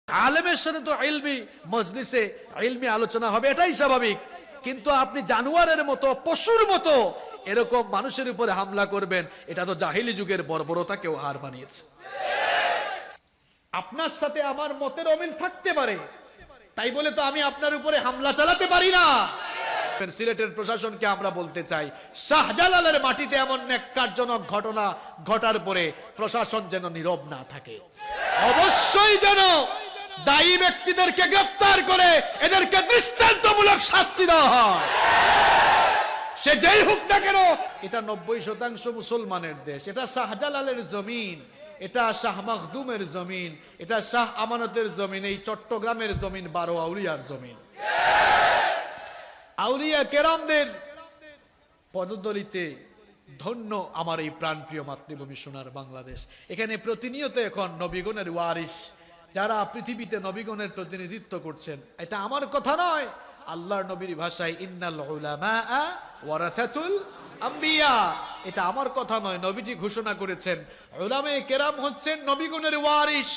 আলেমের সাথে তো ইলমি মজলিসে ইলমি আলোচনা হবে, এটাই স্বাভাবিক। কিন্তু আপনি জানোয়ারের মতো, পশুর মতো এরকম মানুষের উপরে হামলা করবেন, এটা তো জাহিলি যুগের বর্বরতাকেও হার বানিয়েছে। আপনার সাথে আমার মতের অমিল থাকতে পারে, তাই বলে তো আমি আপনার উপরে হামলা চালাতে পারি না। সিলেটের প্রশাসনকে আমরা বলতে চাই, শাহজালালের মাটিতে এমন ন্যাক্কারজনক ঘটনা ঘটার পরে প্রশাসন যেন নীরব না থাকে। অবশ্যই যেন দায়ী ব্যক্তিদেরকে গ্রেফতার করে এদেরকে দৃষ্টান্তমূলক শাস্তি দেওয়া হয়, সে যেই হোক না কেন। এটা 90% মুসলমানের দেশ, এটা শাহজালালের জমিন, এটা শাহ মখদুমের জমিন, এটা শাহ আমানতের জমিন, এই চট্টগ্রামের জমিন 12 আউলিয়ার জমিন। আউলিয়া কেরামদের পদদলিতে ধন্য আমার এই প্রাণপ্রিয় মাতৃভূমি সোনার বাংলাদেশ। এখানে প্রতিনিয়ত এখন নবীগণের ওয়ারিস যারা পৃথিবীতে নবীগণের প্রতিনিধিত্ব করছেন, এটা আমার কথা নয়, আল্লাহর নবীর ভাষায় ইন্নাল উলামা ওয়ারাসাতুল আম্বিয়া, এটা আমার কথা নয়, নবীজি ঘোষণা করেছেন উলামায়ে কেরাম হচ্ছেন নবীগণের ওয়ারিস,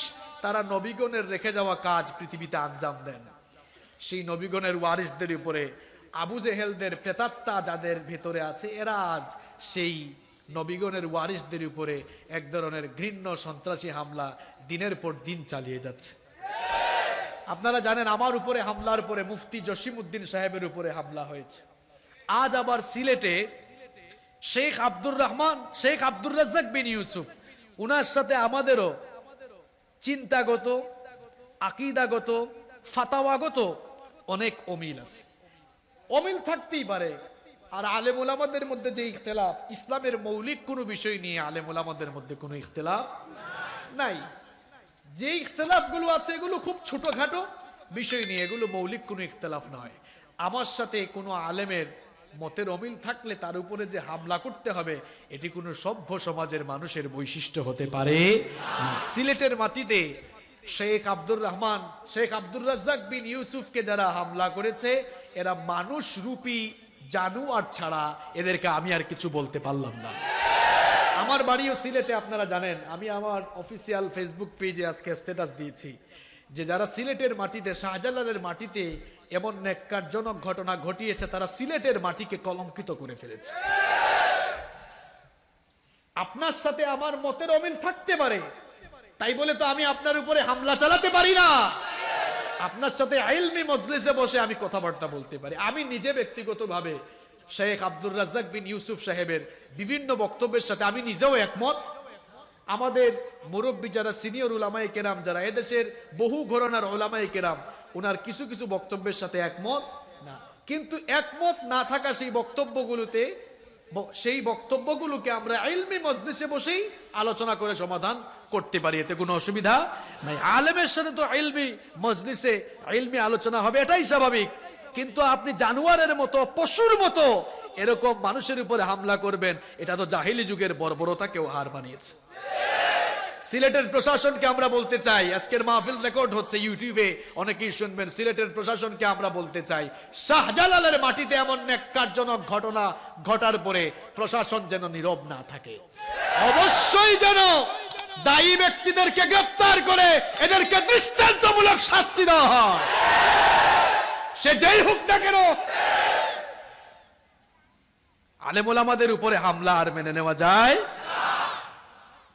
তারা নবীগণের রেখে যাওয়া কাজ পৃথিবীতে আঞ্জাম দেন। সেই নবীগণের ওয়ারিসদের উপরে আবু জেহেলদের প্রেতাত্মা যাদের ভেতরে আছে, এরা আজ সেই নবীগণের ওয়ারিসদের উপরে এক ধরনের ঘৃণ্য সন্ত্রাসী হামলা দিনের পর দিন চালিয়ে যাচ্ছে। আপনারা জানেন আমার উপরে হামলার পরে মুফতি জসিমউদ্দিন সাহেবের উপরে হামলা হয়েছে। আজ আবার সিলেটে শেখ আব্দুর রহমান, শেখ আব্দুর রাজ্জাক বিন ইউসুফ, উনার সাথে আমাদেরও চিন্তাগত, আকীদাগত, ফাতাওয়াগত অনেক অমিল আছে। অমিল থাকতেই পারে, আর আলেম ওলামাদের মধ্যে যে ইখতিলাফ, ইসলামের মৌলিক কোনো বিষয় নিয়ে আলেম ওলামাদের মধ্যে কোনো ইখতিলাফ নাই। যে ইখতিলাফগুলো আছে এগুলো খুব ছোটখাটো বিষয় নিয়ে, এগুলো মৌলিক কোনো ইখতিলাফ নয়। আমার সাথে কোনো আলেমের মতের অমিল থাকলে তার উপরে যে হামলা করতে হবে, এটি কোনো সভ্য সমাজের মানুষের বৈশিষ্ট্য হতে পারে না। সিলেটের মাটিতে শেখ আব্দুর রহমান, শেখ আব্দুর রাজ্জাক বিন ইউসুফকে যারা হামলা করেছে, এরা মানুষ রূপী জানোয়ার ছাড়া এদেরকে আমি আর কিছু বলতে পারলাম না। আমার বাড়িও সিলেটে, আপনারা জানেন। আমি আমার অফিসিয়াল ফেসবুক পেজে আজকে স্ট্যাটাস দিয়েছি যে যারা সিলেটের মাটিতে, শাহজালালের মাটিতে এমন ন্যাক্কারজনক ঘটনা ঘটিয়েছে, তারা সিলেটের মাটিকে কলঙ্কিত করে ফেলেছে। আপনার সাথে আমার মতের অমিল থাকতে পারে, তাই বলে তো আমি আপনার উপরে হামলা চালাতে পারি না। আপনার সাথে ইলমি মজলিসে বসে আমি কথাবার্তা বলতে পারি। আমি নিজে ব্যক্তিগতভাবে শেখ আব্দুর রাজ্জাক বিন ইউসুফ সাহেবের বিভিন্ন বক্তব্যের সাথে আমি নিজেও একমত। আমাদের মুরব্বী যারা সিনিয়র উলামায়ে কেরাম, যারা এদেশের বহু ঘরানার উলামায়ে কেরাম, ওনার কিছু কিছু বক্তব্যের সাথে একমত না। কিন্তু একমত না থাকা সেই বক্তব্যগুলোকে আমরা ইলমি মজলিসে বসেই আলোচনা করে সমাধান করতে পারি, এতে কোনো অসুবিধা নাই। আলেমের সাথে তো ইলমি মজলিসে ইলমি আলোচনা হবে, এটাই স্বাভাবিক। কিন্তু আপনি জানোয়ারের মতো, পশুর মতো এরকম মানুষের উপরে হামলা করবেন, এটা তো জাহিলি যুগের বর্বরতাকেও হার বানিয়েছে। সিলেটের প্রশাসনকে আমরা বলতে চাই, আজকের মাহফিল রেকর্ড হচ্ছে ইউটিউবে, অনেকেই শুনবেন। সিলেটের প্রশাসনকে আমরা বলতে চাই, শাহজালালের মাটিতে এমন ন্যাক্কারজনক ঘটনা ঘটার পরে প্রশাসন যেন নীরব না থাকে। অবশ্যই যেন দায়ী ব্যক্তিদেরকে গ্রেফতার করে এদেরকে দৃষ্টান্তমূলক শাস্তি দেওয়া হয়, সে যেই হোক না কেন। আলেম ওলামাদের উপরে হামলা আর মেনে নেওয়া যায়?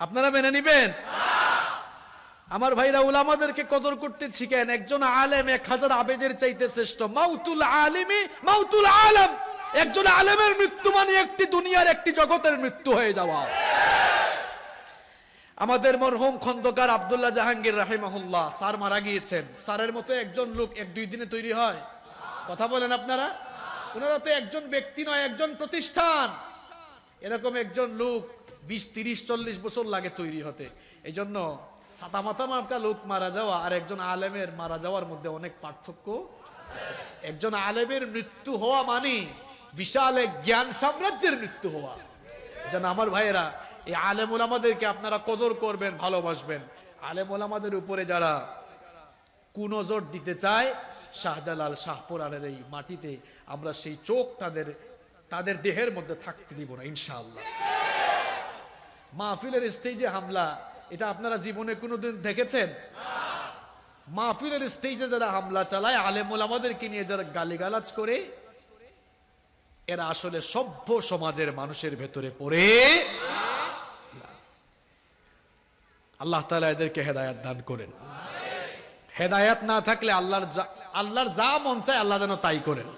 আপনারা মেনে নিবেন? আমার ভাইরা, উলামাদেরকে কদর করতে শিখেন। একজন আলেম 1000 আবেদের চাইতে শ্রেষ্ঠ। মাউতুল আলিমি মাউতুল আলম, একজন আলেমের মৃত্যু মানে একটি দুনিয়ার, একটি জগতের মৃত্যু হয়ে যাওয়া। আমাদের মরহুম খন্দকার আব্দুল্লাহ জাহাঙ্গীর রাহিমাহুল্লাহ স্যার মারা গিয়েছেন। স্যারের মতো একজন লোক 1-2 দিনে তৈরি হয়? কথা বলেন আপনারা। ওনারা তো একজন ব্যক্তি নয়, একজন প্রতিষ্ঠান। এরকম একজন লোক 20, 30, 40 বছর লাগে তৈরি হতে। এই জন্য ছাতা মাথা মার্কা লোক মারা যাওয়া আর একজন আলেমের মারা যাওয়ার মধ্যে অনেক পার্থক্য। একজন আলেমের মৃত্যু হওয়া মানে বিশাল এক জ্ঞান সাম্রাজ্যের মৃত্যু হওয়া। যেন আমার ভাইয়েরা, এই আলেম ওলামাদেরকে আপনারা কদর করবেন, ভালোবাসবেন। আলেম ওলামাদের উপরে যারা কুনজর দিতে চায়, শাহজালাল, শাহপুরানের এই মাটিতে আমরা সেই চোখ তাদের দেহের মধ্যে থাকতে দিব না ইনশাআল্লাহ। মাহফিলের স্টেজে হামলা, এটা আপনারা জীবনে কোনোদিন দেখেছেন? মাহফিলের স্টেজে যারা হামলা চালায়, আলেম ওলামাদেরকে নিয়ে যারা গালিগালাজ করে, এরা আসলে সভ্য সমাজের মানুষের ভেতরে পড়ে। আল্লাহ তাআলা এদেরকে হেদায়েত দান করেন। হেদায়েত না থাকলে আল্লাহর যা মন চায় আল্লাহ যেন তাই করেন।